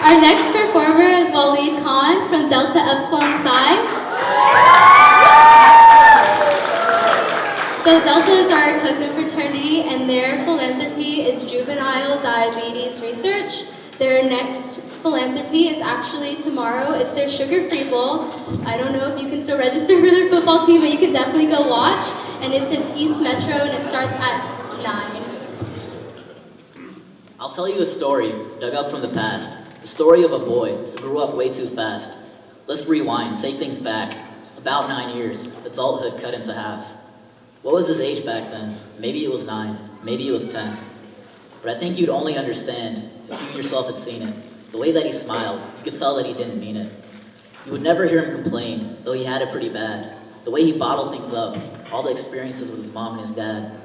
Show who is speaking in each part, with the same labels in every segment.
Speaker 1: Our next performer is Waleed from Delta Epsilon Psi. So Delta is our cousin fraternity, and their philanthropy is juvenile diabetes research. Their next philanthropy is actually tomorrow. It's their sugar-free bowl. I don't know if you can still register for their football team, but you can definitely go watch. And it's in East Metro, and it starts at 9.
Speaker 2: I'll tell you a story dug up from the past. The story of a boy who grew up way too fast. Let's rewind, take things back. About 9 years, adulthood cut into half. What was his age back then? Maybe it was 9, maybe it was 10. But I think you'd only understand if you yourself had seen it. The way that he smiled, you could tell that he didn't mean it. You would never hear him complain, though he had it pretty bad. The way he bottled things up, all the experiences with his mom and his dad.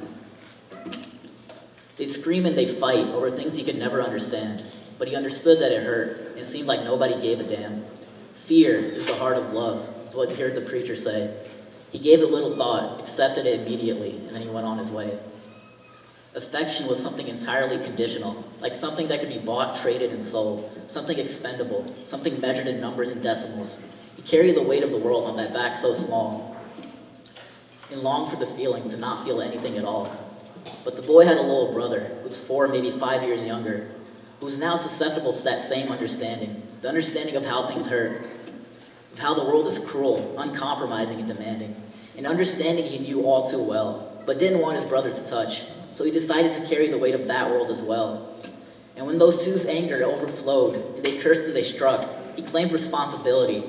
Speaker 2: They'd scream and they'd fight over things he could never understand, but he understood that it hurt, and it seemed like nobody gave a damn. Fear is the heart of love, is what you heard the preacher say. He gave it little thought, accepted it immediately, and then he went on his way. Affection was something entirely conditional, like something that could be bought, traded, and sold, something expendable, something measured in numbers and decimals. He carried the weight of the world on that back so small, and longed for the feeling to not feel anything at all. But the boy had a little brother, who was 4, maybe 5 years younger, who was now susceptible to that same understanding, the understanding of how things hurt, of how the world is cruel, uncompromising, and demanding, an understanding he knew all too well, but didn't want his brother to touch, so he decided to carry the weight of that world as well. And when those two's anger overflowed, and they cursed and they struck, he claimed responsibility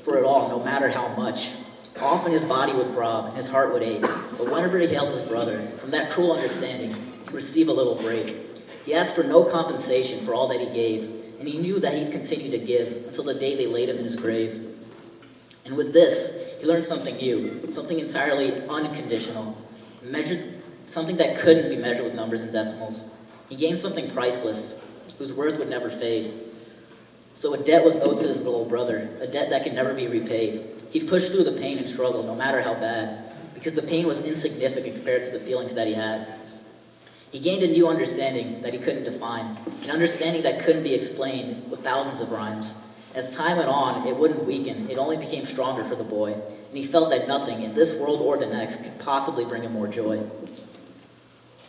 Speaker 2: for it all, no matter how much. Often his body would throb, and his heart would ache, but whenever he held his brother, from that cruel understanding, he'd receive a little break. He asked for no compensation for all that he gave, and he knew that he'd continue to give until the day they laid him in his grave. And with this, he learned something new, something entirely unconditional, something that couldn't be measured with numbers and decimals. He gained something priceless, whose worth would never fade. So a debt was owed to his little brother, a debt that could never be repaid. He'd push through the pain and struggle, no matter how bad, because the pain was insignificant compared to the feelings that he had. He gained a new understanding that he couldn't define, an understanding that couldn't be explained with thousands of rhymes. As time went on, it wouldn't weaken, it only became stronger for the boy, and he felt that nothing, in this world or the next, could possibly bring him more joy.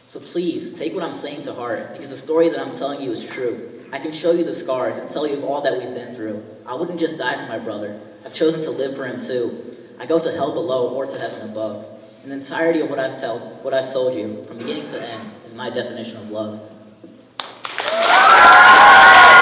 Speaker 2: So please, take what I'm saying to heart, because the story that I'm telling you is true. I can show you the scars and tell you of all that we've been through. I wouldn't just die for my brother. I've chosen to live for him too. I go to hell below or to heaven above. And the entirety of what I've told you, from beginning to end, is my definition of love.